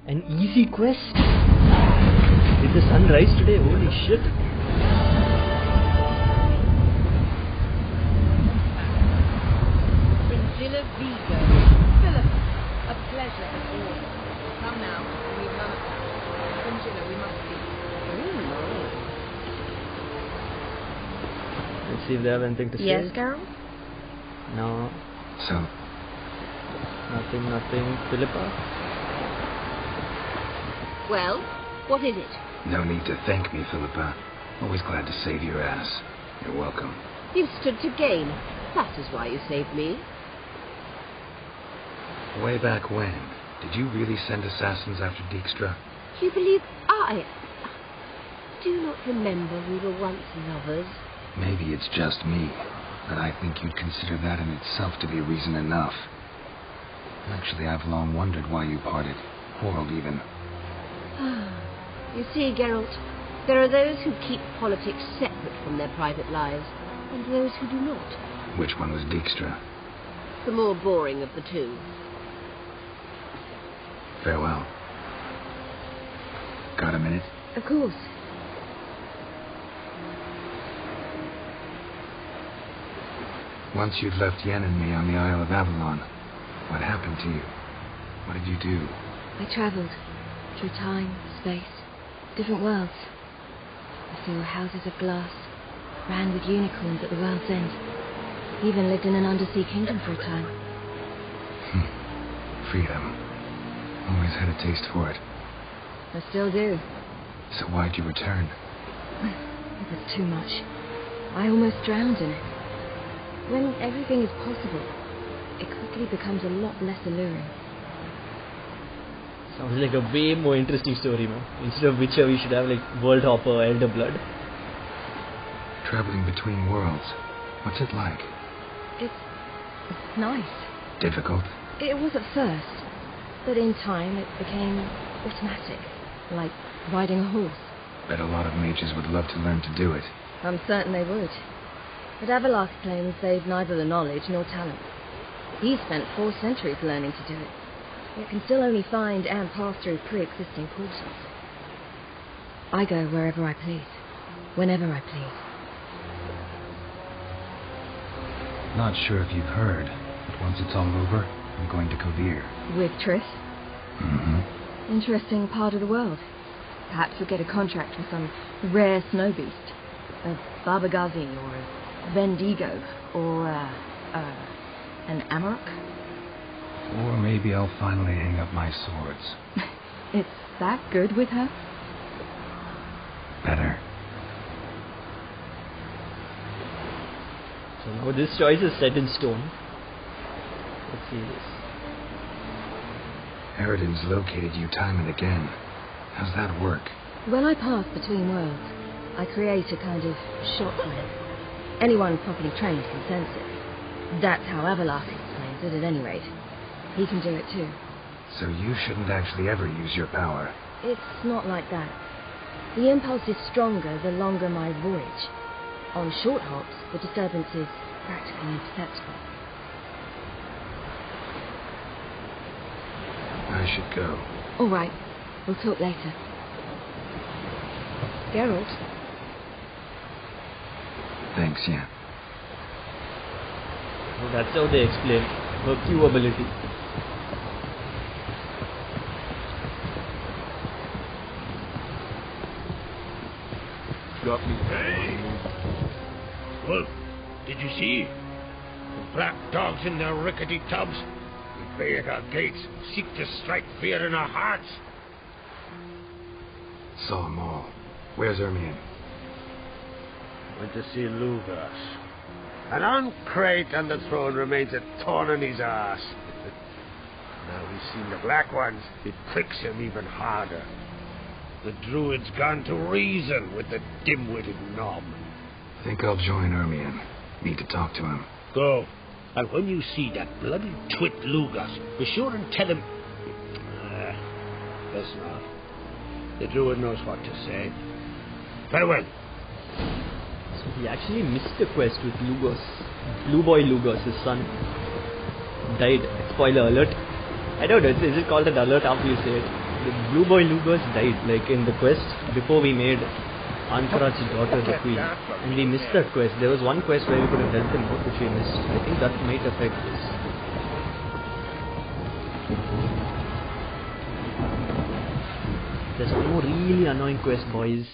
An easy quest? Did the sun rise today? Holy shit. Philip, a pleasure as always. Come now, we've none of that. Fringilla, we must speak. Let's see if they have anything to say. Yes, Geralt? No. So? Nothing. Philippa? Well, what is it? No need to thank me, Philippa. Always glad to save your ass. You're welcome. You've stood to gain. That is why you saved me. Way back when, did you really send assassins after Dijkstra? You believe I... Do you not remember we were once lovers? Maybe it's just me, but I think you'd consider that in itself to be reason enough. Actually, I've long wondered why you parted. Quarreled even. You see, Geralt, there are those who keep politics separate from their private lives, and those who do not. Which one was Dijkstra? The more boring of the two. Farewell. Got a minute? Of course. Once you'd left Yen and me on the Isle of Avallac'h, what happened to you? What did you do? I travelled through time, space, different worlds. I saw houses of glass, ran with unicorns at the world's end, even lived in an undersea kingdom for a time. Freedom. Always had a taste for it. I still do. So why'd you return? It was too much. I almost drowned in it. When everything is possible, it quickly becomes a lot less alluring. Sounds like a way more interesting story, man. Instead of Witcher, we should have like World Hopper, Elder Blood. Traveling between worlds. What's it like? It's nice. Difficult? It was at first, but in time it became automatic, like riding a horse. Bet a lot of mages would love to learn to do it. I'm certain they would. But Avallach claims they've neither the knowledge nor talent. He spent 4 centuries learning to do it, yet can still only find and pass through pre-existing portals. I go wherever I please, whenever I please. Not sure if you've heard, but once it's all over, I'm going to Kovir. With Triss? Mm-hmm. Interesting part of the world. Perhaps we'll get a contract with some rare snow beast. A Barbagazi or a Bendigo or an Amarok. Or maybe I'll finally hang up my swords. It's that good with her? Better. So now this choice is set in stone. Let's see this. Eridan's located you time and again. How's that work? When I pass between worlds, I create a kind of shockwave. Anyone properly trained can sense it. That's how Avallach explains it, at any rate. He can do it too. So you shouldn't actually ever use your power. It's not like that. The impulse is stronger the longer my voyage. On short hops, the disturbance is practically imperceptible. I should go. All right. We'll talk later. Geralt? Thanks, yeah. So that's how they explain her Q ability. Got me. Hey! Wolf, did you see? The black dogs in their rickety tubs. We bay at our gates, seek to strike fear in our hearts. Saw them all. Where's Ermion? Went to see Lugas. And on Crate on the throne remains a thorn in his ass. Now he's seen the black ones, it pricks him even harder. The druid's gone to reason with the dim-witted knob. Think I'll join Ermion. Need to talk to him. Go. And when you see that bloody twit Lugas, be sure and tell him... Best not. The druid knows what to say. Farewell. So he actually missed the quest with Lugos. Blue Boy Lugos, his son, died. Spoiler alert. I don't know, is it called an alert after you say it? the Blue Boy Lugos died, like in the quest before we made Ankrat's daughter the queen. And we missed that quest. There was one quest where we could have helped him out, which we missed. I think that might affect this. There's one more really annoying quest, boys.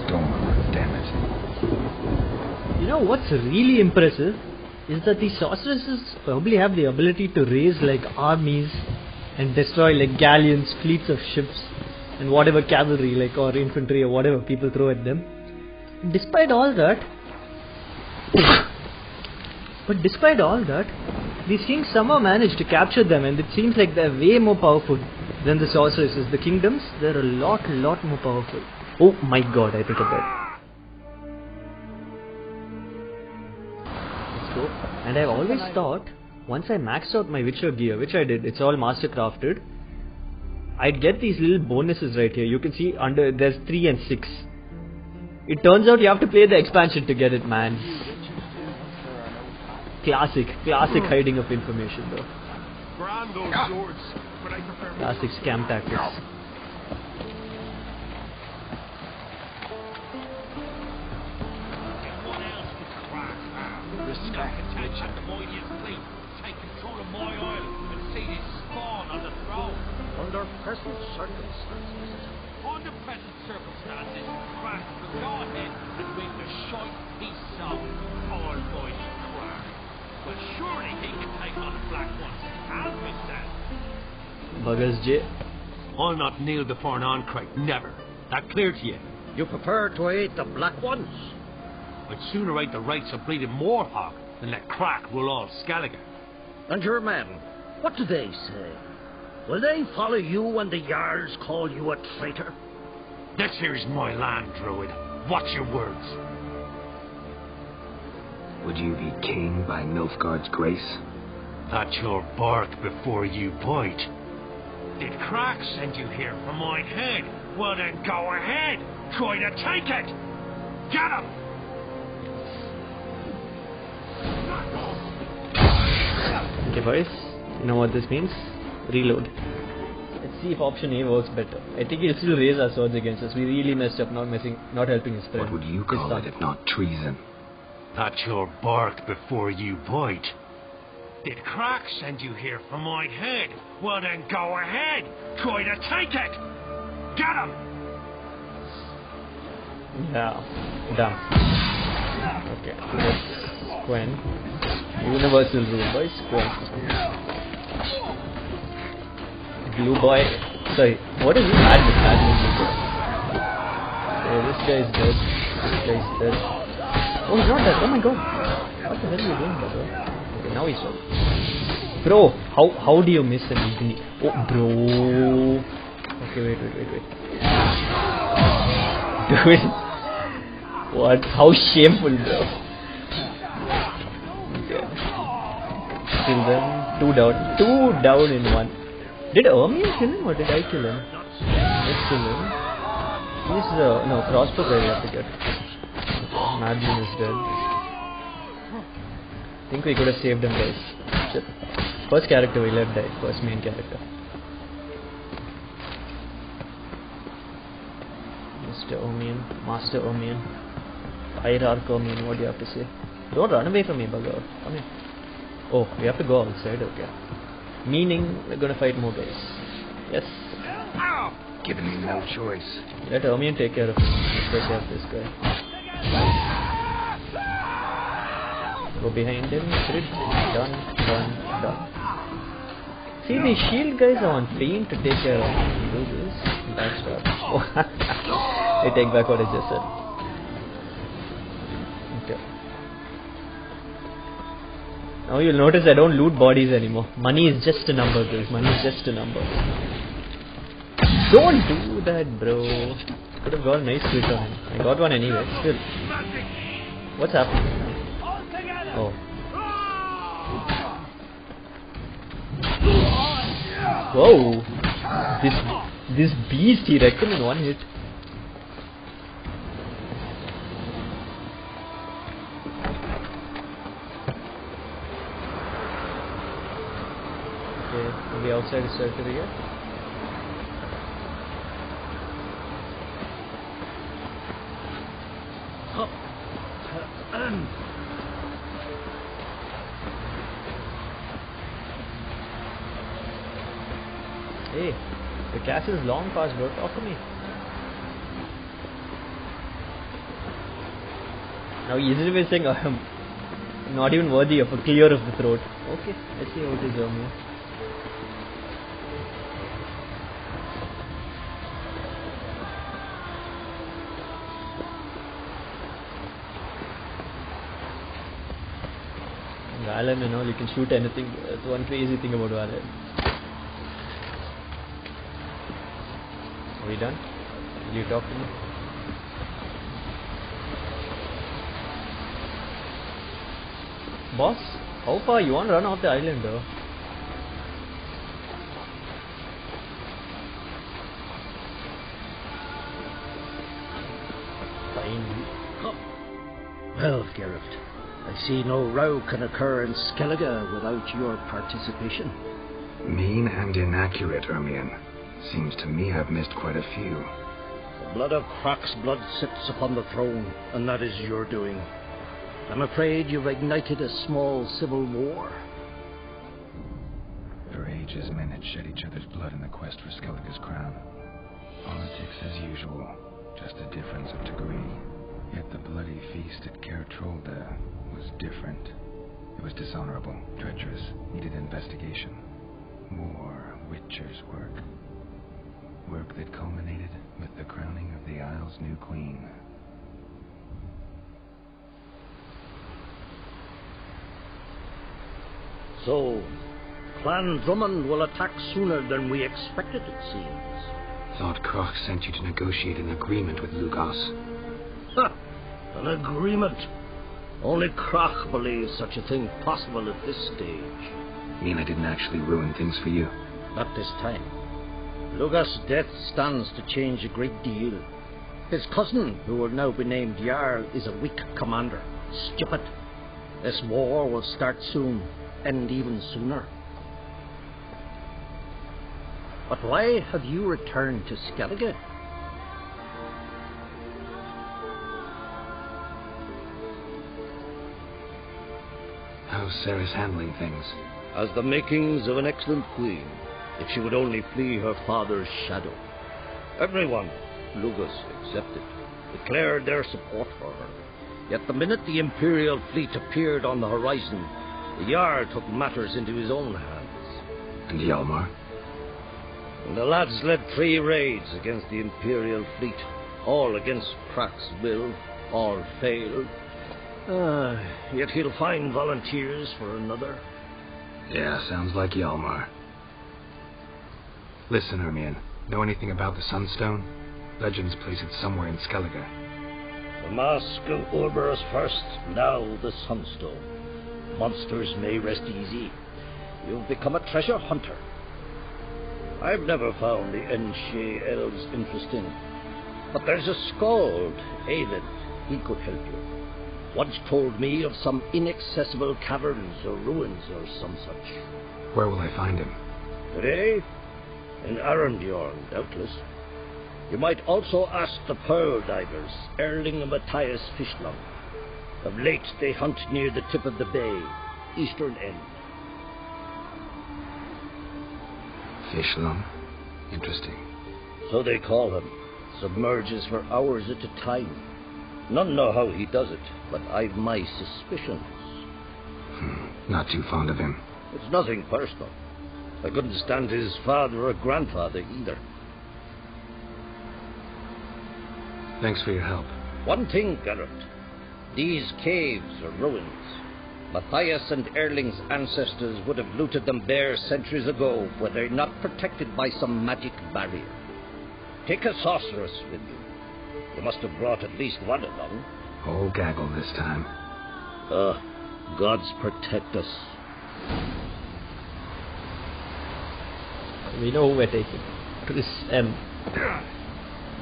Storm, damn it. You know what's really impressive is that these sorceresses probably have the ability to raise like armies and destroy like galleons, fleets of ships, and whatever cavalry like or infantry or whatever people throw at them. Despite all that, these kings somehow managed to capture them, and it seems like they're way more powerful than the sorceresses. The kingdoms, they're a lot more powerful. Oh my god, I think I'm dead. Let's go. And I've always thought, once I maxed out my Witcher gear, which I did, it's all master crafted, I'd get these little bonuses right here. You can see under, there's 3 and 6. It turns out you have to play the expansion to get it, man. Classic hiding of information though. Classic scam tactics. Under present circumstances, Crack will go ahead and make the shite piece of all boys Crack. But surely he can take on the black ones, can't we, Stan? Buggers J. I'll not kneel before an Ancrate, never. That clear to you? You prefer to eat the black ones? I'd sooner eat the rights of bleeding Moorhawk than let Crack rule all Skellige. And your men, what do they say? Will they follow you when the Jarls call you a traitor? This here's my land, Druid. What's your words? Would you be king by Nilfgaard's grace? That's your bark before you bite. Did Crack send you here for my head? Well then go ahead. Try to take it. Get him! Okay boys, you know what this means? Reload. Let's see if option A works better. I think he'll still raise our swords against us. We really messed up not helping his friend. What would you call it if not treason? That's your bark before you bite. Did Crack send you here for my head? Well then go ahead. Try to take it. Get him! Yeah, done. Okay, let's Quen. Universal rule, boys. Quen. Blue boy. Sorry, what is this admin? Okay, this guy is dead. This guy is dead. Oh, he's not dead. Oh my god. What the hell are you doing, bro? Okay, now he's dead. Bro, how do you miss an Igni? Oh, bro. Okay, wait. Dude. What? How shameful, bro. Okay. Kill them. 2 down. 2 down in 1. Did Ermion kill him or did I kill him? Let's kill him. He's no, crossbow guy we have to get. Madman is dead. I think we could have saved him, guys. Shit. First character we let die. First main character. Mr. Ermion. Master Ermion. Hierarch Ermion, what do you have to say? Don't run away from me, bugger. Come here. Oh, we have to go outside, okay. Meaning, we're gonna fight more guys. Yes. Giving me no choice. Let Ermion take care of him. Let's take care of this guy. Go behind him. Done. See, the shield guys are on pain to take care of him. Do this. Backstab. Oh. I take back what I just said. Okay. Now you'll notice I don't loot bodies anymore. Money is just a number, guys. Money is just a number. Don't do that, bro. Could have got a nice crit on him. I got one anyway. Still. What's happening? Oh. Whoa! This beast, he reckoned in one hit. Okay, on the outside is circle here. Hey, the castle is long past, bro. Talk to me. Now Yizri is saying I'm not even worthy of a clear of the throat. Okay, let's see how it is over here. Valheim and all, you can shoot anything. That's one crazy thing about Valheim. Are we done? Will you talk to me? Boss, how far? You want to run off the island though? Fine. Well, Geralt, I see no row can occur in Skellige without your participation. Mean and inaccurate, Ermion. Seems to me I've missed quite a few. The blood of Crach's blood sits upon the throne, and that is your doing. I'm afraid you've ignited a small civil war. For ages, men had shed each other's blood in the quest for Skellige's crown. Politics as usual, just a difference of degree. Yet the bloody feast at Caer Trolda was different. It was dishonorable, treacherous, needed investigation. War, Witcher's work. Work that culminated with the crowning of the Isle's new queen. So, Clan Drummond will attack sooner than we expected, it seems. Thought Crach sent you to negotiate an agreement with Lugos. Ha! An agreement? Only Crach believes such a thing possible at this stage. Mean I didn't actually ruin things for you? Not this time. Lugos' death stands to change a great deal. His cousin, who will now be named Jarl, is a weak commander. Stupid. This war will start soon, end even sooner. But why have you returned to Skellige? How's Sarah's handling things? As the makings of an excellent queen, if she would only flee her father's shadow. Everyone, Lugos excepted, declared their support for her. Yet the minute the Imperial fleet appeared on the horizon, the Jarl took matters into his own hands. And Hjalmar? And the lads led 3 raids against the Imperial fleet, all against Crach's will, all failed. Yet he'll find volunteers for another. Yeah, sounds like Hjalmar. Listen, Ermion, know anything about the Sunstone? Legends place it somewhere in Skellige. The mask of Urberus first, now the Sunstone. Monsters may rest easy. You've become a treasure hunter. I've never found the Enshe elves interesting. But there's a skald, Avallach. He could help you. Once told me of some inaccessible caverns or ruins or some such. Where will I find him? Today? In Arendbjorn, doubtless. You might also ask the pearl divers, Erling and Matthias Fishlung. Of late they hunt near the tip of the bay, eastern end. Fishlung? Interesting. So they call him. Submerges for hours at a time. None know how he does it, but I've my suspicions. Not too fond of him. It's nothing personal. I couldn't stand his father or grandfather either. Thanks for your help. One thing, Geralt. These caves are ruins. Matthias and Erling's ancestors would have looted them bare centuries ago were they not protected by some magic barrier. Take a sorceress with you. You must have brought at least one along. Whole gaggle this time. Gods protect us. We know who we're taking. Press M.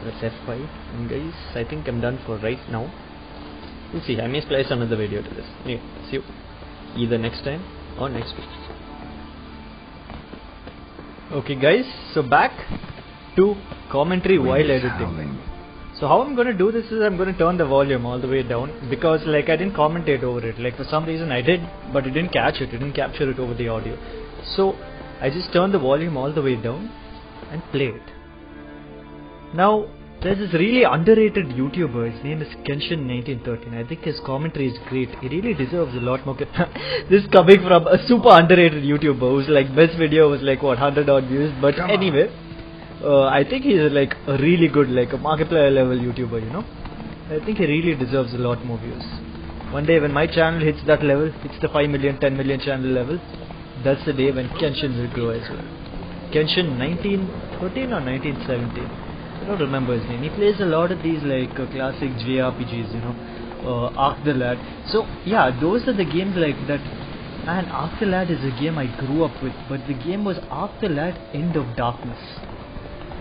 That's F5. And guys, I think I'm done for right now. We'll see. I may splice another video to this. Anyway, see you either next time or next week. Okay guys, so back to commentary while editing. Howling. So how I'm gonna do this is I'm gonna turn the volume all the way down, because like I didn't commentate over it. Like for some reason I did, but it didn't catch it. It didn't capture it over the audio. So I just turned the volume all the way down and play it. Now there's this really underrated YouTuber. His name is Kenshin1913. I think his commentary is great. He really deserves a lot more. This is coming from a super underrated YouTuber whose like best video was like what 100 odd views. But anyway, I think he's like a really good, like a Markiplier level YouTuber. You know, I think he really deserves a lot more views. One day when my channel hits that level, hits the 5 million, 10 million channel level, that's the day when Kenshin will grow as well. Kenshin 1913 or 1917. I don't remember his name. He plays a lot of these like classic JRPGs, you know, Arc the Lad. So yeah, those are the games like that. Man, Arc the Lad is a game I grew up with, but the game was Arc the Lad End of Darkness.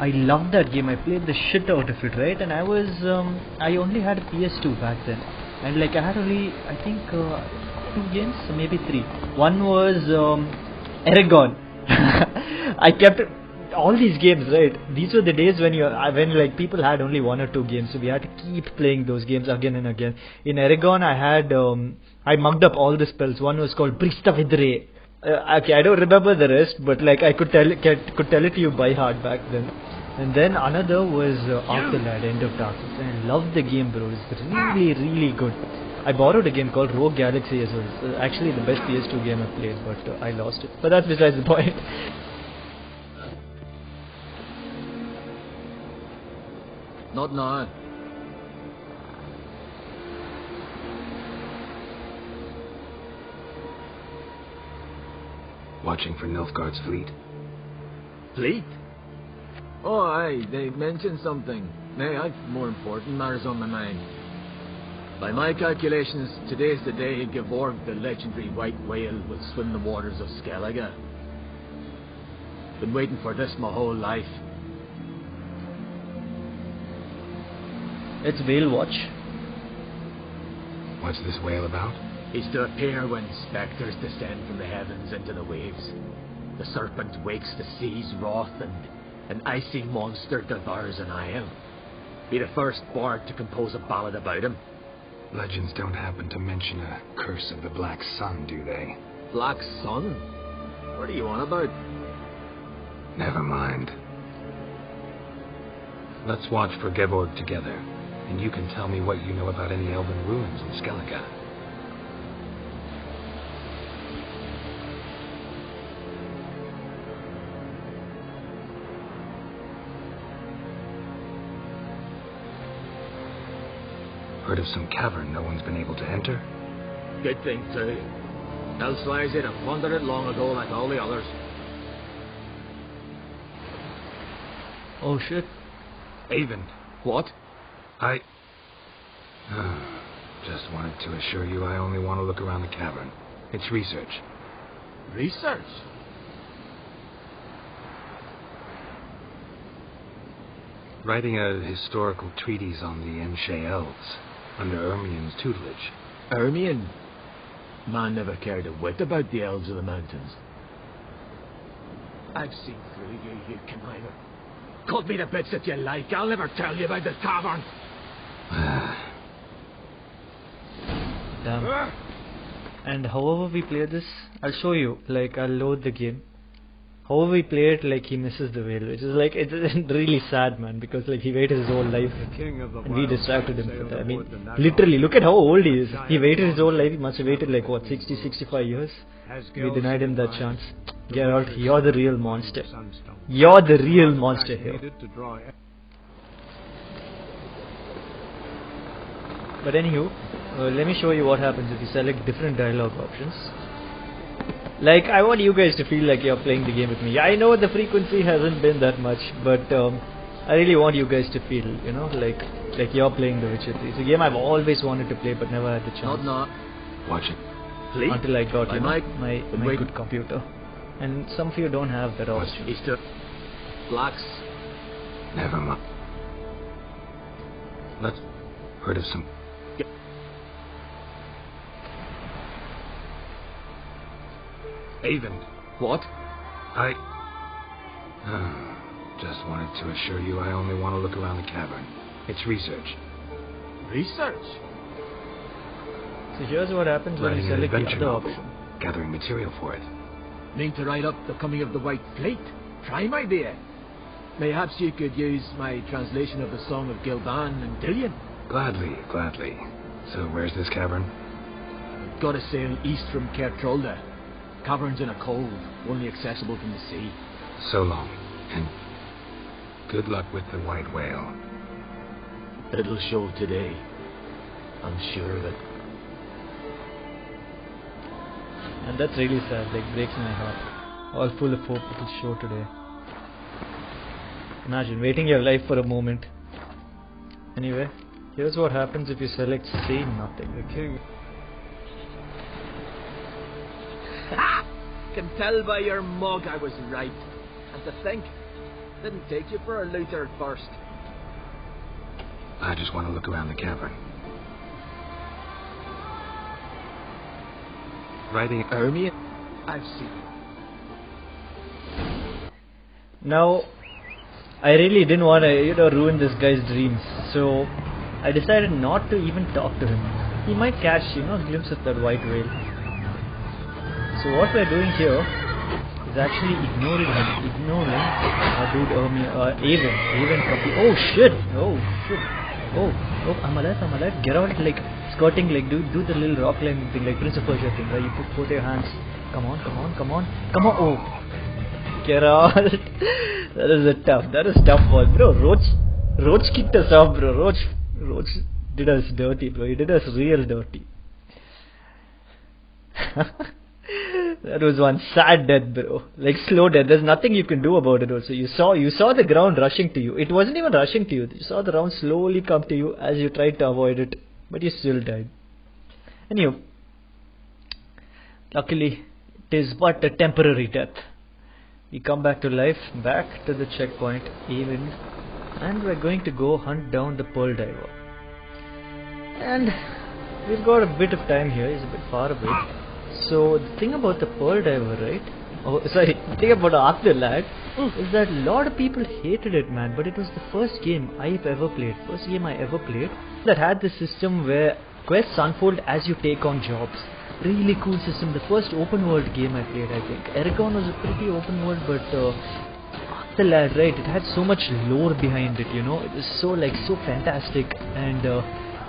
I loved that game. I played the shit out of it, right? And I only had a PS2 back then, and like I had only I think 2 games, or maybe 3. One was Eragon. I kept it. All these games, right? These were the days when like people had only 1 or 2 games, so we had to keep playing those games again and again. In Eragon, I had I mugged up all the spells. One was called Brista Vidre. Okay, I don't remember the rest, but like I could tell it to you by heart back then. And then another was Arc the Lad End of Darkness. And I loved the game, bro. It's really, really good. I borrowed a game called Rogue Galaxy as well. It's actually the best PS2 game I played, but I lost it. But that's besides the point. Not now. Watching for Nilfgaard's fleet. Fleet? Oh, aye, they mentioned something. Nay, I've more important matters on my mind. By my calculations, today's the day Gevorg, the legendary white whale, will swim the waters of Skellige. Been waiting for this my whole life. It's Whale Watch. What's this whale about? He's to appear when specters descend from the heavens into the waves. The serpent wakes the sea's wrath, and an icy monster devours an isle. Be the first bard to compose a ballad about him. Legends don't happen to mention a curse of the Black Sun, do they? Black Sun? What are you on about? Never mind. Let's watch for Gevorg together, and you can tell me what you know about any elven ruins in Skellige. Heard of some cavern no one's been able to enter? Good thing too. Elsewise they'd have plundered it long ago like all the others. Oh shit. Avon. What? I just wanted to assure you I only want to look around the cavern. It's research. Research? Writing a historical treatise on the Enshe Elves, under Ermien's tutelage. Ermien? Man never cared a whit about the elves of the mountains. I've seen through you, you conniver. Cut me to bits if you like. I'll never tell you about the tavern. Damn. And however we play this, I'll show you. Like, I'll load the game. However we play it, like, he misses the whale, which is like, it's really sad, man, because like he waited his whole life and we distracted him for that. I mean, literally, look at how old he is. He waited his whole life. He must have waited like what, 60, 65 years. We denied him that chance. Geralt, you're the real monster. You're the real monster here. But anywho, let me show you what happens if you select different dialogue options. Like, I want you guys to feel like you're playing the game with me. I know the frequency hasn't been that much, but I really want you guys to feel, you know, like you're playing The Witcher 3. It's a game I've always wanted to play but never had the chance. Not. Watch it. Please. Until I got my wait. good computer. And some of you don't have that option. Easter. Blacks. Never mind. Let's... Heard of some... Avon. What? I... just wanted to assure you I only want to look around the cavern. It's research. Research? So here's what happens when you Writing an select the adventure other novel. option. Gathering material for it. Mean to write up the coming of the White Fleet? Prime idea. Mayhaps you could use my translation of the Song of Gildan and Dillion. Gladly. So where's this cavern? Gotta sail east from Kertrolda. Caverns in a cove, only accessible from the sea. So long. And good luck with the white whale. It'll show today. I'm sure of it. And that's really sad, like breaks my heart. All full of hope it'll show today. Imagine waiting your life for a moment. Anyway, here's what happens if you select say nothing, okay? Can tell by your mug I was right. And to think, didn't take you for a looter at first. I just want to look around the cavern. Writing Hermia? I've seen. Now, I really didn't want to, you know, ruin this guy's dreams, so I decided not to even talk to him. He might catch, you know, a glimpse of that white whale. So what we're doing here is actually ignoring our dude Avon from the... Oh shit! Oh, I'm alive. Get out, like, skirting, like, do the little rock climbing thing, like Prince of Persia thing, right? You put both your hands. Come on. Oh, get out. That is a tough one, bro. Roach kicked us off, bro. Roach did us dirty, bro. He did us real dirty. That was one sad death, bro. Like slow death. There's nothing you can do about it also. You saw the ground rushing to you. It wasn't even rushing to you. You saw the ground slowly come to you as you tried to avoid it. But you still died. Anyway, luckily, it is but a temporary death. We come back to life, back to the checkpoint, even, and we're going to go hunt down the Pearl Diver. And we've got a bit of time here. It's a bit far away. So the thing about the Pearl Diver, right? The thing about Avallach is that a lot of people hated it, man. But it was the first game I ever played that had this system where quests unfold as you take on jobs. Really cool system. The first open world game I played, I think. Eragon was a pretty open world, but Avallach, right? It had so much lore behind it, you know. It was so fantastic. And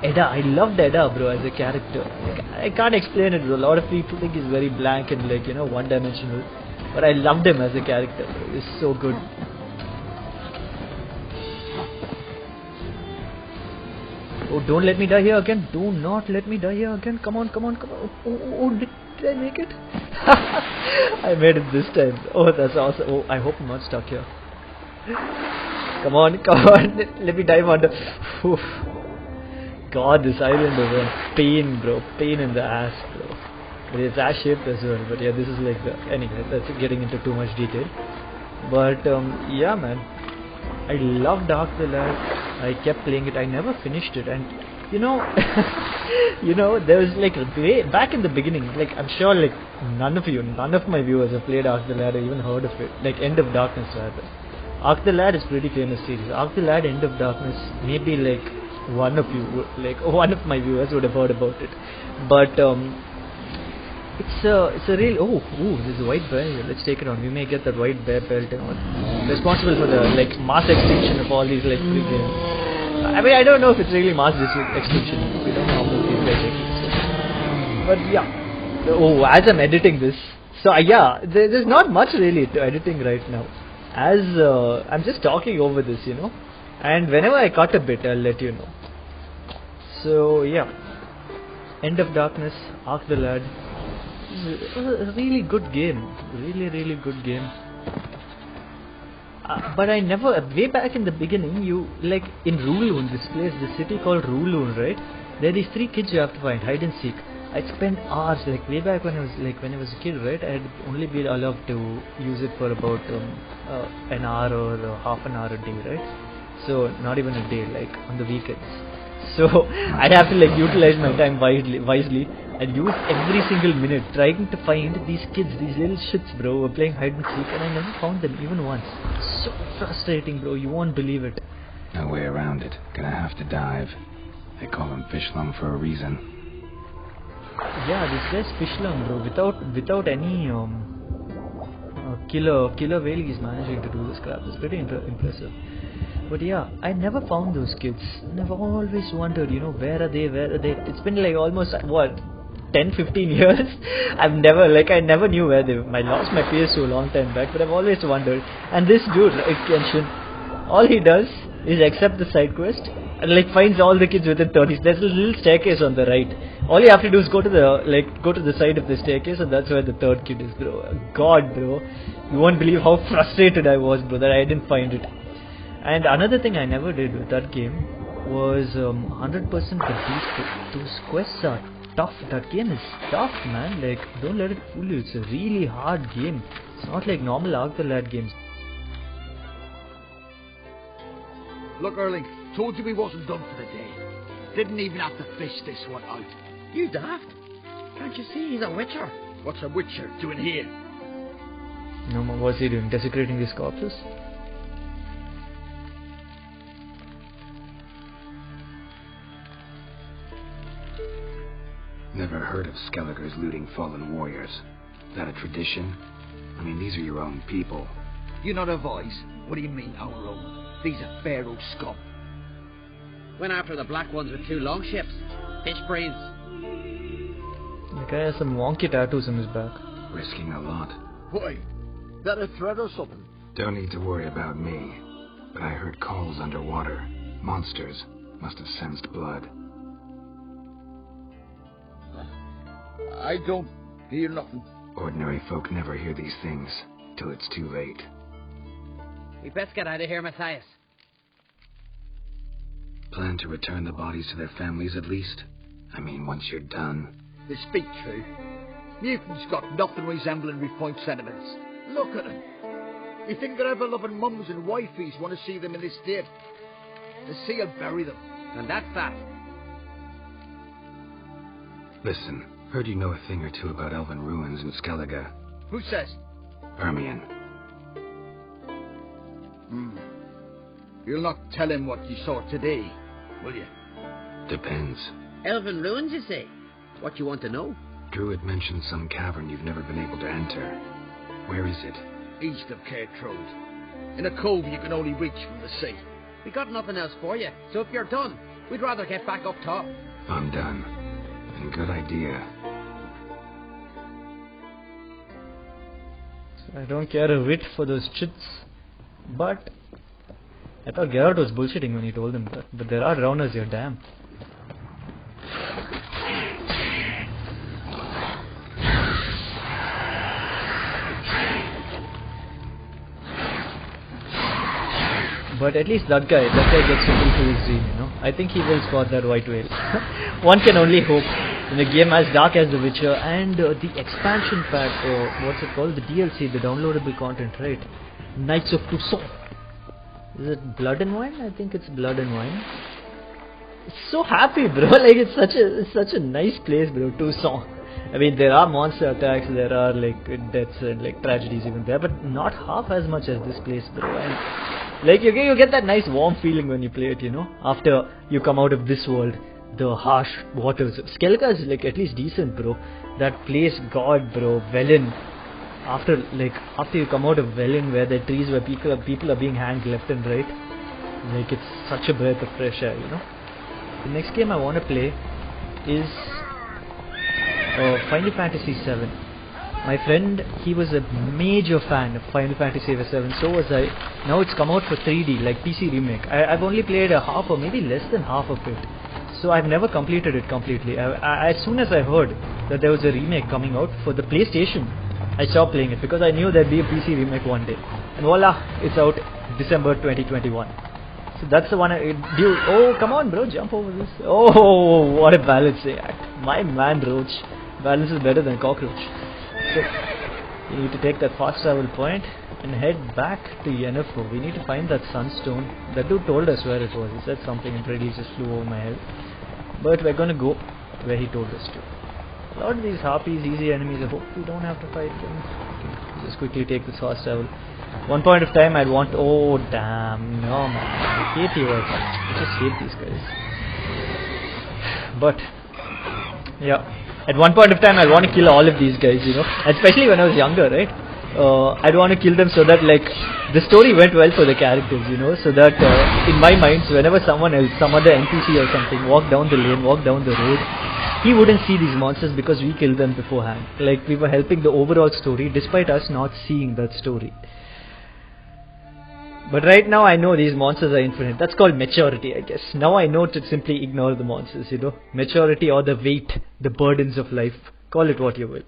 Edda, I loved Edda, bro, as a character. Like, I can't explain it, bro. A lot of people think he's very blank and, like, you know, one-dimensional. But I loved him as a character, bro. He's so good. Oh, don't let me die here again. Do not let me die here again. Come on. Oh, did I make it? I made it this time. Oh, that's awesome. Oh, I hope I'm not stuck here. Come on. Let me dive under. Oof. God, this island is a pain, bro. Pain in the ass, bro. But it's ass shaped as well. But yeah, this is like the... Anyway, that's getting into too much detail. But yeah, man. I loved Avallach. I kept playing it. I never finished it. And you know, there was like way back in the beginning. Like I'm sure, like none of my viewers have played Avallach or even heard of it. Like End of Darkness, rather. Avallach is pretty famous series. Avallach, End of Darkness. Maybe like one of my viewers would have heard about it. But it's a real... Oh, there's a white bear here. Let's take it on. We may get that white bear pelt and all. Responsible for the like mass extinction of all these like free games. I mean, I don't know if it's really mass extinction. We don't know how many guys exist. But yeah. Oh, as I'm editing this, so yeah, there's not much really to editing right now. As I'm just talking over this, you know. And whenever I cut a bit, I'll let you know. So yeah, End of Darkness, Avallach. It was a really good game. Really good game. but I never, way back in the beginning, you, like, in Ruloon, this place, this city called Ruloon, right? There are these 3 kids you have to find, hide and seek. I'd spend hours, like, way back when I was a kid, right? I'd only be allowed to use it for about an hour or half an hour a day, right? So, not even a day, like, on the weekends. So, I'd have to, like, utilize my time wisely and use every single minute trying to find these kids, these little shits, bro, who were playing hide and seek, and I never found them even once. So frustrating, bro, you won't believe it. No way around it. Gonna have to dive. They call him Fishlung for a reason. Yeah, this guy's Fishlung, bro, without any killer whale he's managing to do this crap. It's pretty impressive. But yeah, I never found those kids, and I've always wondered, you know, where are they? It's been like almost, what, 10-15 years? I never knew where they were. I lost my PS2 a long time back, but I've always wondered. And this dude, right, Kenshin, all he does is accept the side quest and like finds all the kids within 30. There's a little staircase on the right. All you have to do is go to the side of the staircase, and that's where the 3rd kid is, bro. God, bro, you won't believe how frustrated I was, bro, that I didn't find it. And another thing I never did with that game was 100% for those quests are tough. That game is tough, man. Like, don't let it fool you. It's a really hard game. It's not like normal Avallac'h games. Look, Erling, told you we wasn't done for the day. Didn't even have to fish this one out. You daft? Can't you see he's a witcher? What's a witcher doing here? No, what's he doing? Desecrating these corpses? Never heard of Skelligers looting fallen warriors. Is that a tradition? I mean, these are your own people. You not a voice? What do you mean, our own? These are Pharaoh scum. Went after the black ones with 2 longships. Fish brains. The guy has some wonky tattoos on his back. Risking a lot. Why? That a threat or something? Don't need to worry about me. But I heard calls underwater. Monsters must have sensed blood. I don't hear nothing. Ordinary folk never hear these things till it's too late. We best get out of here, Matthias. Plan to return the bodies to their families at least? I mean, once you're done. They speak true. Mutants got nothing resembling refined sentiments. Look at them. You think their ever-loving mums and wifeys want to see them in this state? The sea will bury them. And that's that. Listen, heard you know a thing or two about elven ruins in Skellige. Who says? Ermion. You'll not tell him what you saw today, will you? Depends. Elven ruins, you say? What you want to know? Druid mentioned some cavern you've never been able to enter. Where is it? East of Cairtrode. In a cove you can only reach from the sea. We got nothing else for you, so if you're done, we'd rather get back up top. I'm done. And good idea. I don't care a whit for those chits, but I thought Geralt was bullshitting when he told them that. But there are drowners here, damn. But at least that guy gets to fulfill his dream, you know. I think he will spot that white whale. One can only hope. In a game as dark as The Witcher, and the expansion pack, what's it called? The DLC, the downloadable content, right? Knights of Toussaint. Is it Blood and Wine? I think it's Blood and Wine. So happy, bro. Like, it's such a nice place, bro. Toussaint. I mean, there are monster attacks, there are like deaths and like tragedies even there, but not half as much as this place, bro. And like you get that nice warm feeling when you play it, you know, after you come out of this world, the harsh waters. Skellige is like at least decent, bro. That place, God, bro, Velen. After you come out of Velen, where the trees where people are being hanged left and right, like it's such a breath of fresh air, you know. The next game I want to play is Final Fantasy VII. My friend, he was a major fan of Final Fantasy VII, so was I. Now it's come out for 3D, like PC remake. I've only played a half or maybe less than half of it, so I've never completed it completely. As soon as I heard that there was a remake coming out for the PlayStation, I stopped playing it because I knew there'd be a PC remake one day. And voila, it's out December 2021. So that's the one oh, come on bro, jump over this. Oh, what a balancing act. My man Roach. Balance is better than cockroach. So, you need to take that fast travel point and head back to Yennefer. We need to find that sunstone. That dude told us where it was. He said something and really just flew over my head. But we're gonna go where he told us to. A lot of these harpies, easy enemies, I hope we don't have to fight them. Just quickly take this fast travel. One point of time I'd want... Oh damn, no man, I hate you. I just hate these guys. But, yeah, at one point of time I'd want to kill all of these guys, you know. Especially when I was younger, right? I'd want to kill them so that like the story went well for the characters, you know. So that in my mind, whenever someone else, some other NPC or something walked down the lane, walked down the road, he wouldn't see these monsters because we killed them beforehand. Like we were helping the overall story despite us not seeing that story. But right now I know these monsters are infinite. That's called maturity, I guess. Now I know to simply ignore the monsters, you know. Maturity or the weight, the burdens of life. Call it what you will.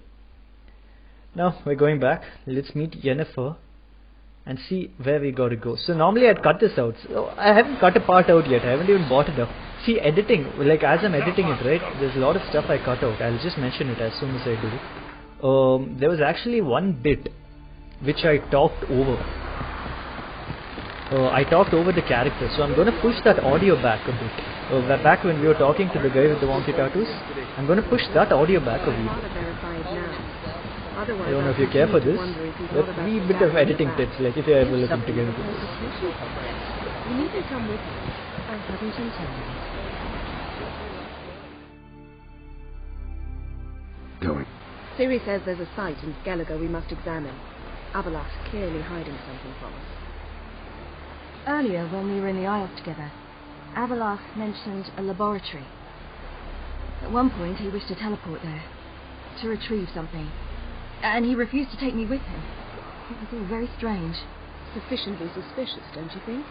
Now we're going back. Let's meet Yennefer and see where we gotta go. So normally I'd cut this out. So I haven't cut a part out yet. I haven't even bought it up. See, editing, like as I'm editing it, right, there's a lot of stuff I cut out. I'll just mention it as soon as I do. There was actually one bit which I talked over. I talked over the character, so I'm going to push that audio back a bit. Back when we were talking to the guy with the wonky tattoos, I'm going to push that audio back a bit. I don't know if you care for this. That's a wee bit of editing tips, like if you're ever looking to get into this. You need to come with me. I haven't intended. Going. Ciri says there's a site in Skellige we must examine. Avallach clearly hiding something from us. Earlier, when we were in the Isles together, Avallach mentioned a laboratory. At one point, he wished to teleport there, to retrieve something, and he refused to take me with him. It was all very strange. Sufficiently suspicious, don't you think?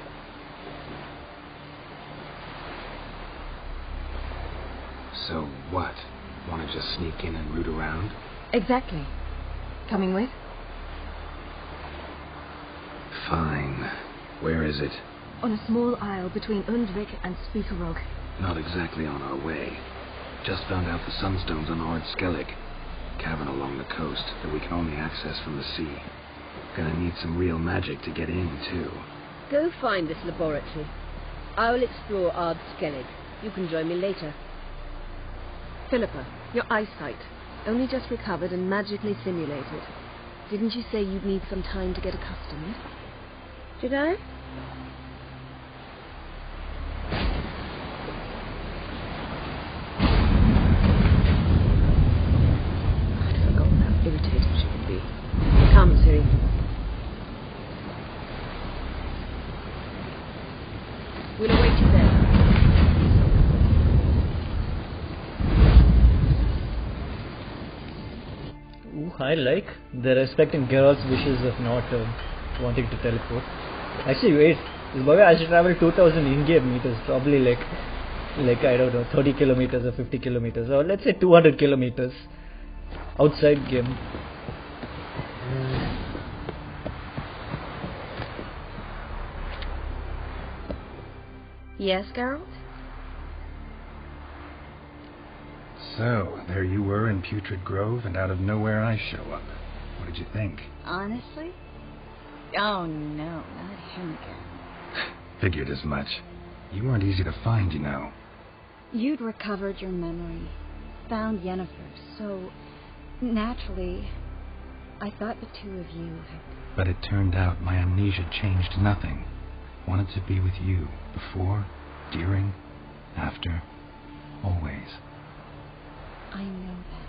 So what? Want to just sneak in and root around? Exactly. Coming with? Fine. Where is it? On a small isle between Undvik and Speakerog. Not exactly on our way. Just found out the sunstones on Ord Skellig. Cavern along the coast that we can only access from the sea. Gonna need some real magic to get in, too. Go find this laboratory. I will explore Ard Skellig. You can join me later. Philippa, your eyesight. Only just recovered and magically simulated. Didn't you say you'd need some time to get accustomed? Did I? I'd forgotten how irritated she could be. Come, Ciri. We'll await you there. Ooh, I like. They're respecting Geralt's wishes of not wanting to teleport. Actually, wait. This boy has to travel 2000 in-game meters, probably like I don't know, 30 kilometers or 50 kilometers, or let's say 200 kilometers outside game. Yes, Geralt? So, there you were in Putrid Grove, and out of nowhere I show up. What did you think? Honestly? Oh no, not him again. Figured as much. You weren't easy to find, you know. You'd recovered your memory, found Yennefer, so naturally, I thought the two of you had... But it turned out my amnesia changed nothing. Wanted to be with you, before, during, after, always. I know that.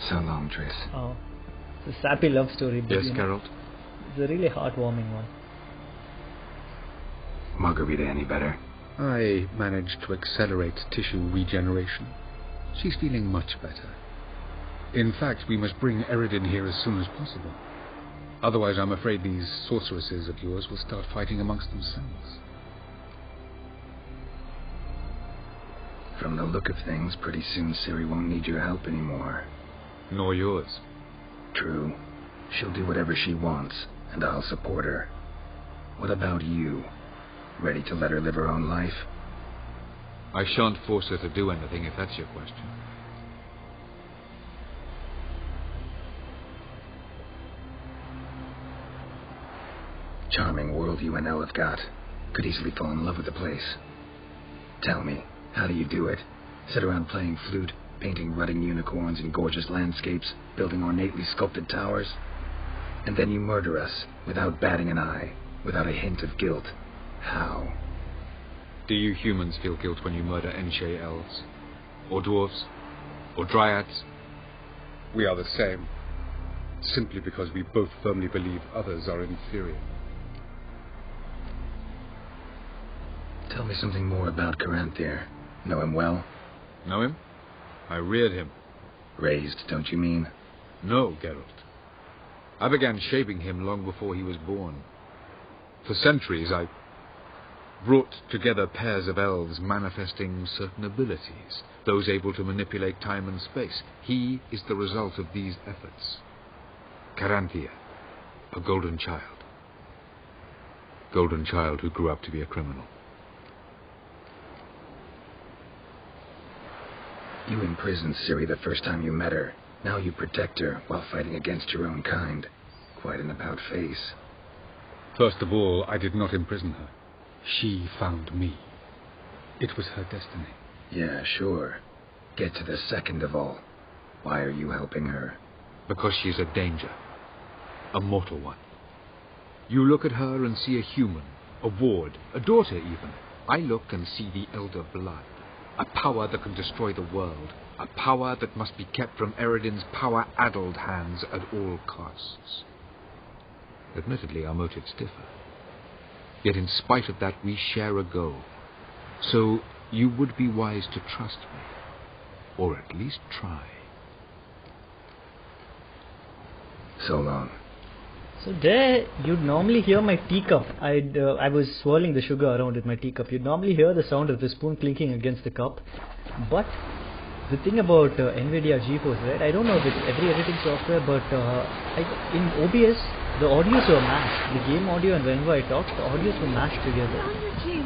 So long, Triss. Oh, it's a sappy love story. Yes, Geralt? It's a really heartwarming one. Margarita any better? I managed to accelerate tissue regeneration. She's feeling much better. In fact, we must bring Eredin here as soon as possible. Otherwise, I'm afraid these sorceresses of yours will start fighting amongst themselves. From the look of things, pretty soon Ciri won't need your help anymore. Nor yours. True. She'll do whatever she wants, and I'll support her. What about you? Ready to let her live her own life? I shan't force her to do anything, if that's your question. Charming world you and Elle have got. Could easily fall in love with the place. Tell me, how do you do it? Sit around playing flute, painting rutting unicorns in gorgeous landscapes, building ornately sculpted towers? And then you murder us, without batting an eye, without a hint of guilt. How? Do you humans feel guilt when you murder Enshe elves? Or dwarves? Or dryads? We are the same. Simply because we both firmly believe others are inferior. Tell me something more about Caranthir. Know him well? Know him? I reared him. Raised, don't you mean? No, Geralt. I began shaping him long before he was born. For centuries I brought together pairs of elves manifesting certain abilities, those able to manipulate time and space. He is the result of these efforts. Caranthir, a golden child. Golden child who grew up to be a criminal. You imprisoned Ciri the first time you met her. Now you protect her while fighting against your own kind. Quite an about-face. First of all, I did not imprison her. She found me. It was her destiny. Yeah, sure. Get to the second of all. Why are you helping her? Because she's a danger. A mortal one. You look at her and see a human, a ward, a daughter even. I look and see the elder blood. A power that can destroy the world. A power that must be kept from Eredin's power-addled hands at all costs. Admittedly, our motives differ. Yet in spite of that, we share a goal. So you would be wise to trust me. Or at least try. So long. So there, you'd normally hear my teacup. I was swirling the sugar around with my teacup. You'd normally hear the sound of the spoon clinking against the cup. But the thing about NVIDIA GeForce, right? I don't know if it's every editing software, but in OBS, the audios were mashed. The game audio and whenever I talked, the audios were mashed together.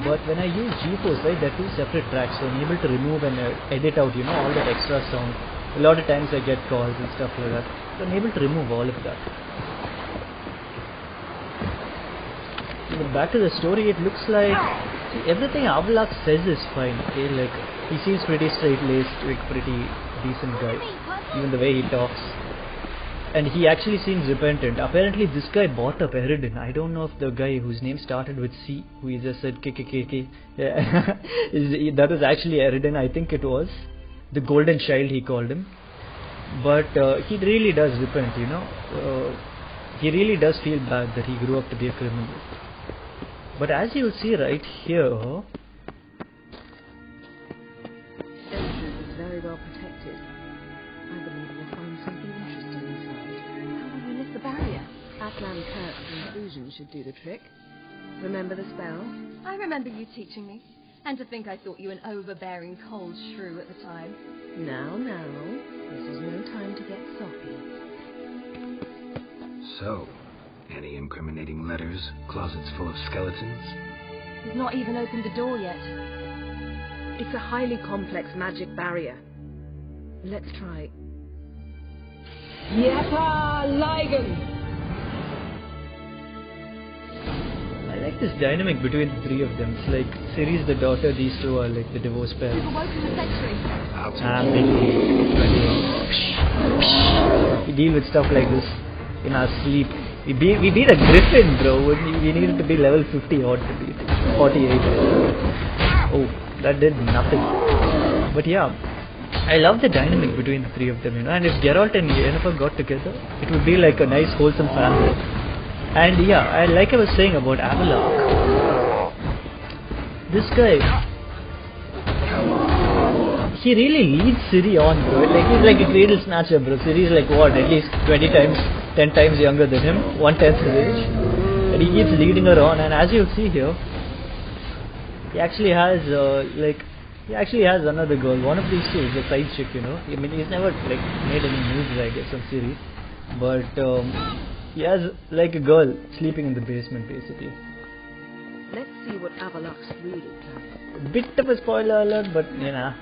But when I use GeForce, right, they're two separate tracks, so I'm able to remove and edit out, all that extra sound. A lot of times I get calls and stuff like that. So I'm able to remove all of that. But back to the story, it looks like everything Avallach says is fine. Okay, like he seems pretty straight-laced, like pretty decent guy, even the way he talks. And he actually seems repentant. Apparently, this guy bought up Eredin. I don't know if the guy whose name started with C, who he just said KKKK, that was actually Eredin. I think it was the golden child he called him. But he really does repent. He really does feel bad that he grew up to be a criminal. But as you will see right here, Entrance is very well protected. I believe we'll find something interesting inside. How will we miss the barrier? Avallac'h's intrusion should do the trick. Remember the spell? I remember you teaching me. And to think I thought you an overbearing cold shrew at the time. Now, this is no time to get soppy. So, any incriminating letters? Closets full of skeletons? He's not even opened the door yet. It's a highly complex magic barrier. Let's try. I like this dynamic between the three of them. It's like Ciri's the daughter, these two are like the divorced parents. You've awoken the sentry. We deal with stuff like this in our sleep. We beat a griffin, bro. We needed to be level 50 odd to beat 48. Oh, that did nothing. But yeah, I love the dynamic between the three of them, And if Geralt and Yennefer got together, it would be like a nice, wholesome family. And yeah, like I was saying about Avallach, this guy, he really leads Ciri on, bro. Like he's like a cradle snatcher, bro. Ciri's like what, at least 20 times, 10 times younger than him, 1/10 his age, and he keeps leading her on. And as you'll see here, he actually has He actually has another girl. One of these two is a side chick, you know. I mean, he's never like made any moves, I guess, on Ciri. But he has like a girl sleeping in the basement, basically. Let's see what Avallac'h's really planning. A bit of a spoiler alert, but you know,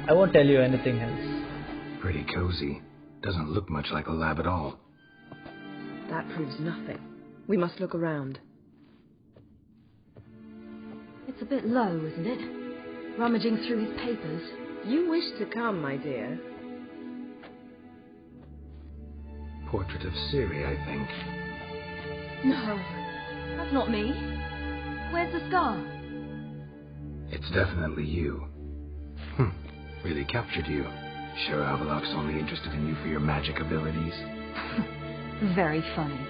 I won't tell you anything else. Pretty cozy. Doesn't look much like a lab at all. That proves nothing. We must look around. It's a bit low, isn't it? Rummaging through his papers. You wish to come, my dear. Portrait of Ciri, I think. No, that's not me. Where's the scar? It's definitely you. Really captured you. Sure Avallac'h's only interested in you for your magic abilities. Very funny.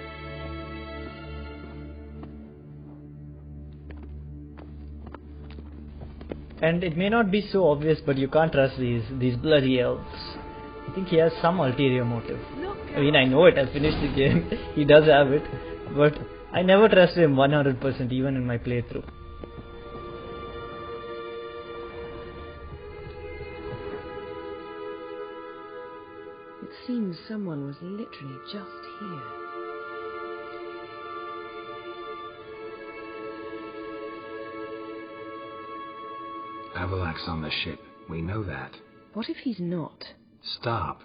And it may not be so obvious, but you can't trust these bloody elves. I think he has some ulterior motive. I mean, I know it, I finished the game. He does have it. But I never trusted him 100%, even in my playthrough. It seems someone was literally just here. Avallac'h's on the ship. We know that. What if he's not? Stop.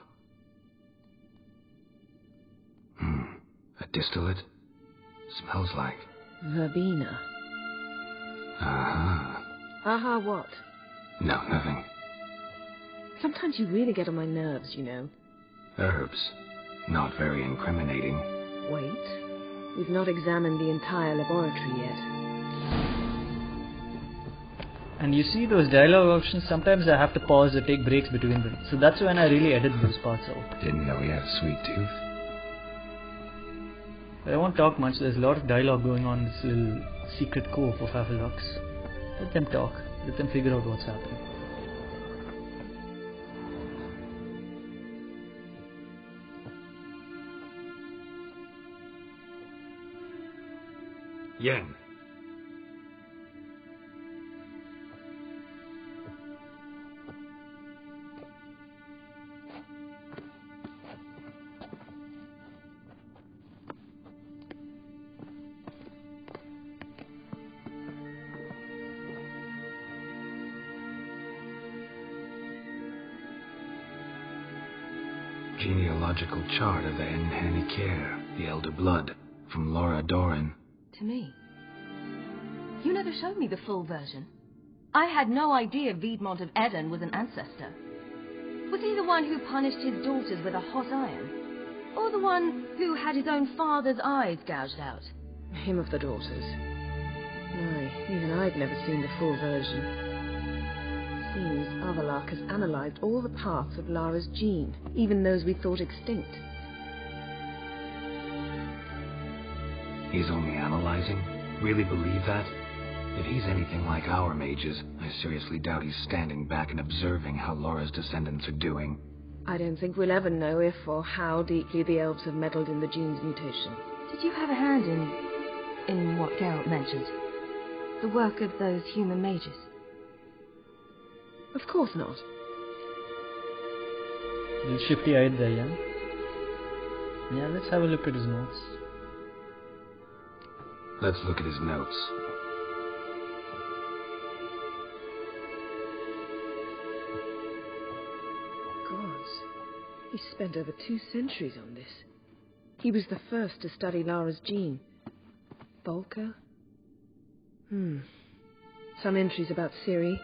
A distillate? Smells like... Verbena. Aha. Aha what? No, nothing. Sometimes you really get on my nerves, you know. Herbs. Not very incriminating. Wait. We've not examined the entire laboratory yet. And you see those dialogue options, sometimes I have to pause or take breaks between them. So that's when I really edit those parts out. Didn't know he had a sweet tooth. But I won't talk much, there's a lot of dialogue going on in this little secret cove of Avallac'h's. Let them talk, let them figure out what's happening. Yen. Genealogical chart of the Enhanikare, the Elder Blood, from Laura Doran. To me. You never showed me the full version. I had no idea Viedmont of Eden was an ancestor. Was he the one who punished his daughters with a hot iron? Or the one who had his own father's eyes gouged out? Him of the daughters. No, even I've never seen the full version. Seems Avallach has analysed all the parts of Lara's gene, even those we thought extinct. He's only analyzing? Really believe that? If he's anything like our mages, I seriously doubt he's standing back and observing how Laura's descendants are doing. I don't think we'll ever know if or how deeply the elves have meddled in the gene's mutation. Did you have a hand in what Geralt mentioned? The work of those human mages? Of course not. A little shifty-eyed there, yeah? Yeah, let's have a look at his notes. Let's look at his notes. Gods, he spent over 2 centuries on this. He was the first to study Lara's gene. Volker? Some entries about Ciri.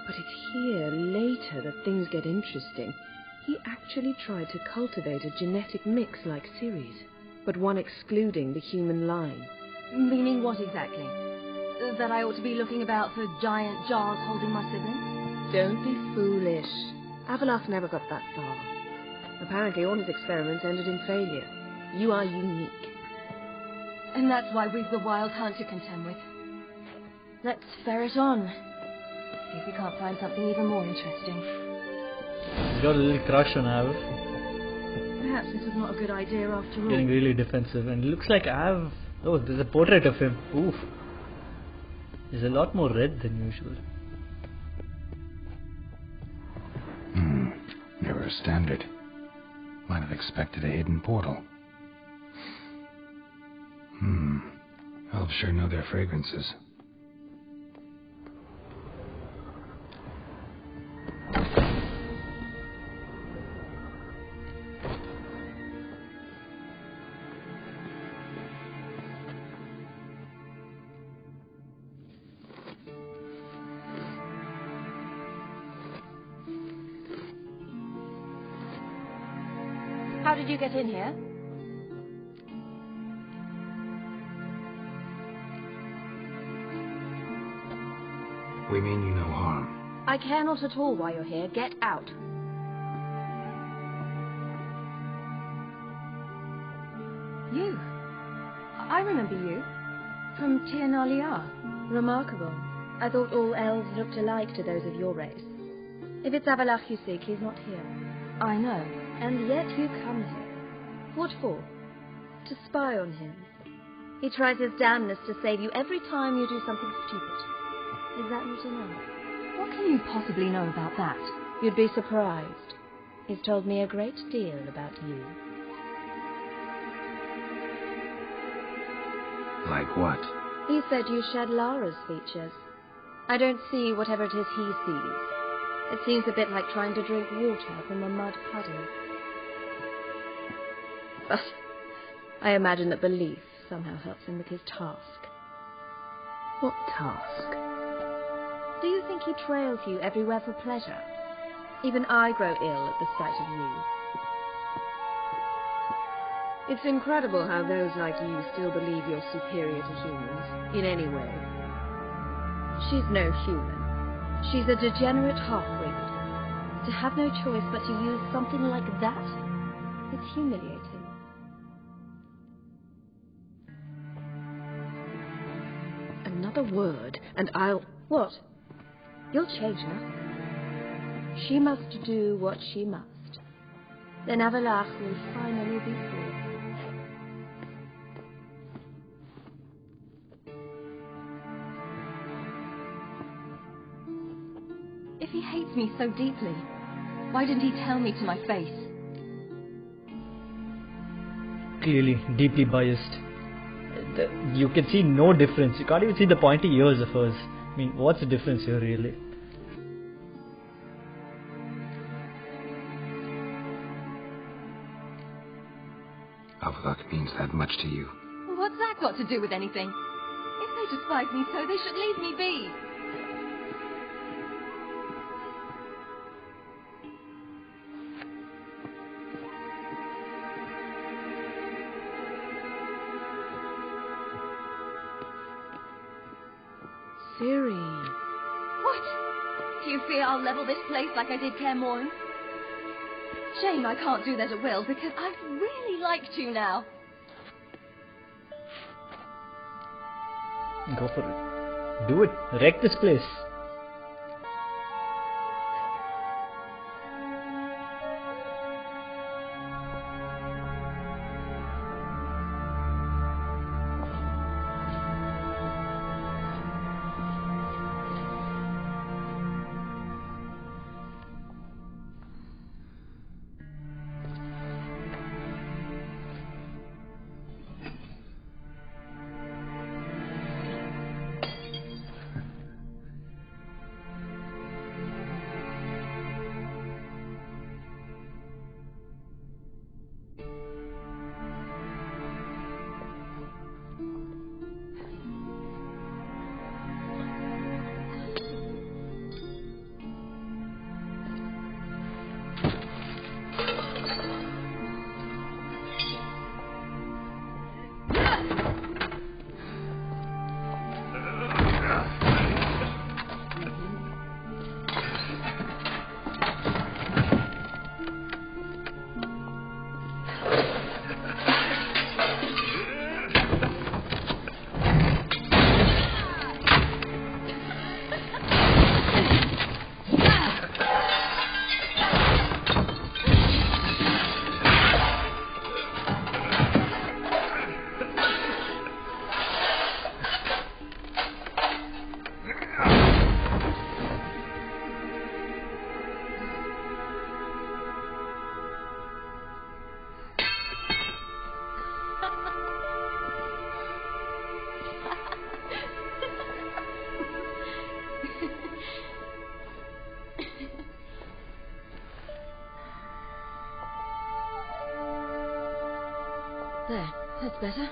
But it's here, later, that things get interesting. He actually tried to cultivate a genetic mix like Ciri's, but one excluding the human line. Meaning what exactly? That I ought to be looking about for giant jars holding my siblings? Don't be foolish. Avallach never got that far. Apparently all his experiments ended in failure. You are unique. And that's why we've the wild hunt to contend with. Let's ferret on. See if we can't find something even more interesting. He's got a little crush on Av. Perhaps this is not a good idea after all. Getting really defensive, and it looks like Av... Oh, there's a portrait of him. Oof. There's a lot more red than usual. their standard. Might have expected a hidden portal. Elves sure know their fragrances. How did you get in here? We mean you no harm. I care not at all why you're here. Get out. You? I remember you. From Tir-na-Liar. Remarkable. I thought all elves looked alike to those of your race. If it's Avallach you seek, he's not here. I know. And yet you come here. What for? To spy on him. He tries his damnedest to save you every time you do something stupid. Is that not enough? What can you possibly know about that? You'd be surprised. He's told me a great deal about you. Like what? He said you shared Lara's features. I don't see whatever it is he sees. It seems a bit like trying to drink water from a mud puddle. But I imagine that belief somehow helps him with his task. What task? Do you think he trails you everywhere for pleasure? Even I grow ill at the sight of you. It's incredible how those like you still believe you're superior to humans, in any way. She's no human. She's a degenerate half-breed. To have no choice but to use something like that, it's humiliating. Another word, and I'll... What? You'll change nothing. She must do what she must. Then Avallach will finally be free. If he hates me so deeply, why didn't he tell me to my face? Clearly, deeply biased. You can see no difference. You can't even see the pointy ears of hers. I mean, what's the difference here, really? Avallach means that much to you. What's that got to do with anything? If they despise me so, they should leave me be. Ciri. What? Do you fear I'll level this place like I did Kaer Morhen? Shame I can't do that at will, because I'd really like to now. Go for it. Do it. Wreck this place. better?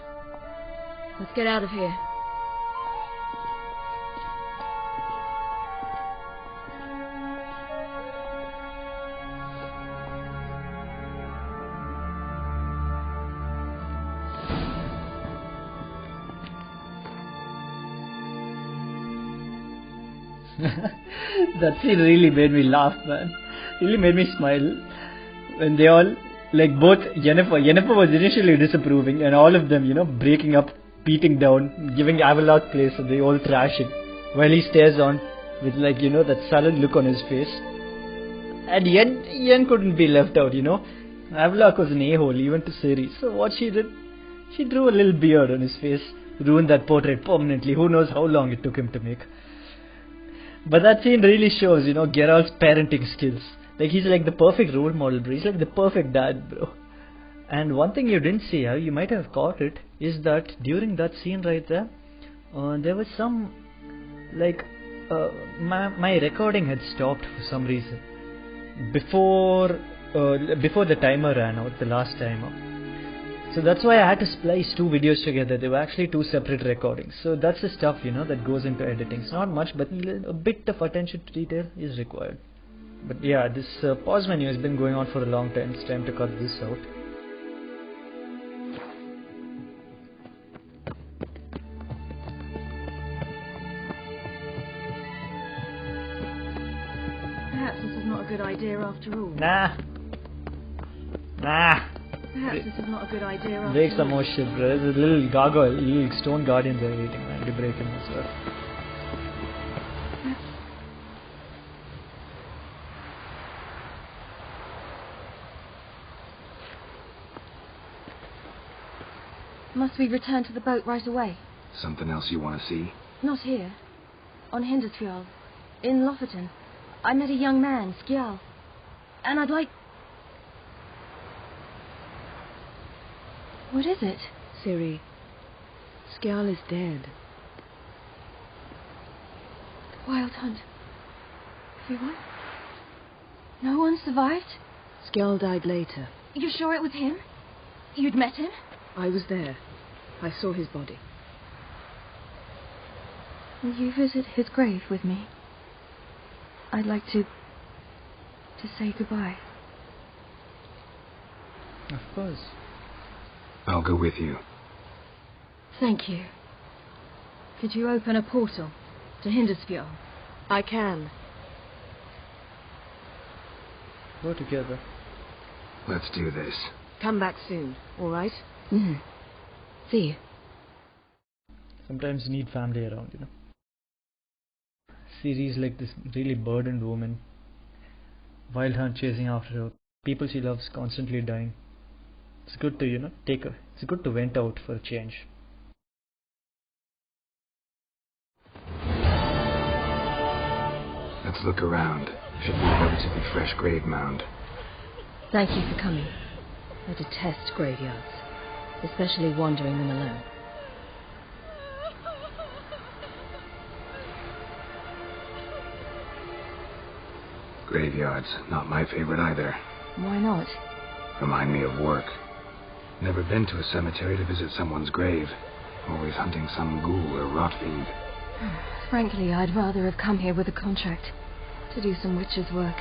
Let's get out of here. That scene really made me laugh, man. Really made me smile. When they all, like both Yennefer was initially disapproving, and all of them, breaking up, beating down, giving Avallach place, and they all trash it. While he stares on with that sullen look on his face. And Yen couldn't be left out, Avallach was an a-hole, even to Ciri. So what she did, she drew a little beard on his face, ruined that portrait permanently. Who knows how long it took him to make. But that scene really shows, Geralt's parenting skills. Like, he's like the perfect role model, bro. He's like the perfect dad, bro. And one thing you didn't see, you might have caught it, is that during that scene right there, there was some, my recording had stopped for some reason. Before the timer ran out, the last timer. So that's why I had to splice two videos together. They were actually two separate recordings. So that's the stuff, that goes into editing. It's not much, but a bit of attention to detail is required. But yeah, this pause menu has been going on for a long time. It's time to cut this out. Perhaps this is not a good idea after all. Nah. Perhaps this is not a good idea after Break all. some more shit, bro. There's a little gargoyle, little stone guardians are waiting, man. They're breaking my stuff. Must we return to the boat right away? Something else you want to see? Not here. On Hindersfjord. In Lofoten. I met a young man, Skjal. And I'd like... What is it? Ciri, Skjal is dead. The Wild Hunt. Everyone? No one survived? Skjal died later. You're sure it was him? You'd met him? I was there. I saw his body. Will you visit his grave with me? I'd like to say goodbye. Of course. I'll go with you. Thank you. Could you open a portal to Hindersfjord? I can. Go together. Let's do this. Come back soon, all right? Mm-hmm. See you. Sometimes you need family around, Ciri's like this really burdened woman. Wild Hunt chasing after her. People she loves constantly dying. It's good to, it's good to vent out for a change. Let's look around. Should be a relatively fresh grave mound. Thank you for coming. I detest graveyards, especially wandering them alone. Graveyards, not my favorite either. Why not? Remind me of work. Never been to a cemetery to visit someone's grave. Always hunting some ghoul or rot fiend. Frankly, I'd rather have come here with a contract to do some witch's work.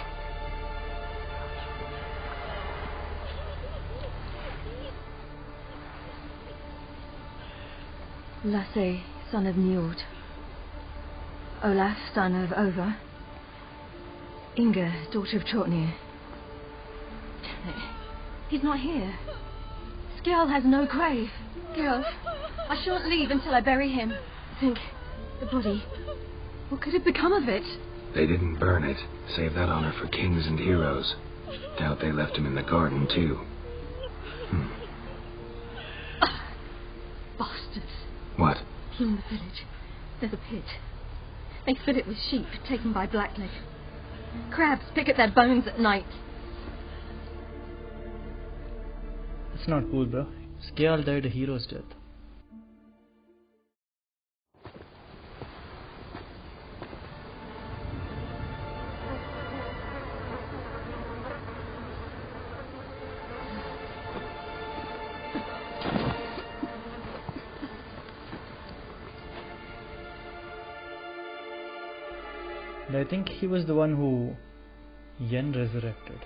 Lasse, son of Njord. Olaf, son of Over. Inga, daughter of Trotnir. Damn it. He's not here. Skjal has no grave. Girl, I shan't leave until I bury him. Think, the body. What could have become of it? They didn't burn it. Save that honor for kings and heroes. Doubt they left him in the garden, too. Bastards. What? In the village, there's a pit. They fill it with sheep taken by Blackleg. Crabs pick at their bones at night. That's not cool, bro. Skjal died a hero's death. And I think he was the one who Yen resurrected.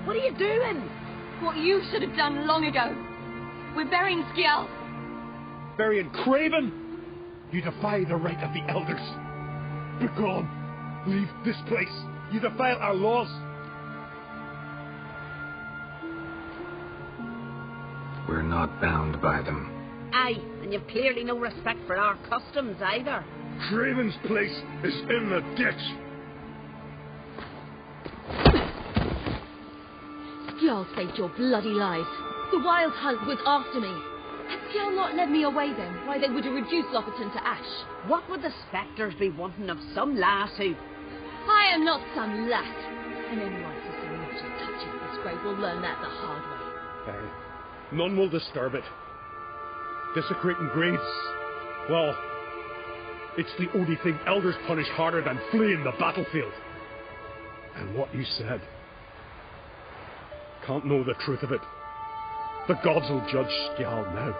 What are you doing? What you should have done long ago. We're burying Geralt. Burying Craven? You defy the right of the elders. Begone. Leave this place. You defile our laws. We're not bound by them. Aye, and you've clearly no respect for our customs either. Craven's place is in the ditch. Geralt saved your bloody lives. The Wild Hunt was after me. Had Geralt not led me away then, why they would have reduced Lofoten to ash. What would the specters be wanting of some lass who... I am not some lass. And anyone who so much as touches this grave will learn that the hard way. None will disturb it. Desecrating graves, well, it's the only thing elders punish harder than fleeing the battlefield. And what you said, can't know the truth of it. The gods will judge Geralt now.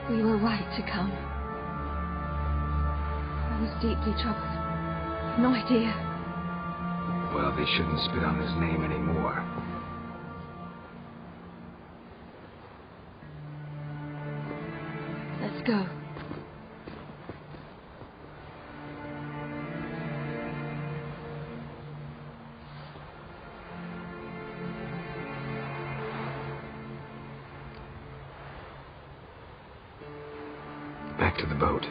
We were right to come. I was deeply troubled. No idea. Well, they shouldn't spit on his name anymore. Let's go. Back to the boat.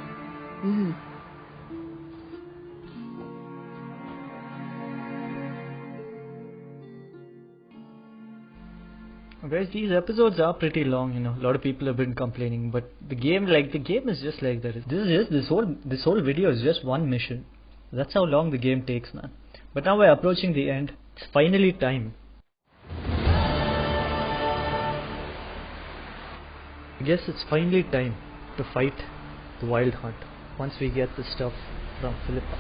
Guys, these episodes are pretty long, you know. A lot of people have been complaining, but the game is just like that. This whole video is just one mission. That's how long the game takes, man. But now we're approaching the end. It's finally time. I guess it's finally time to fight the Wild Hunt once we get the stuff from Philippa.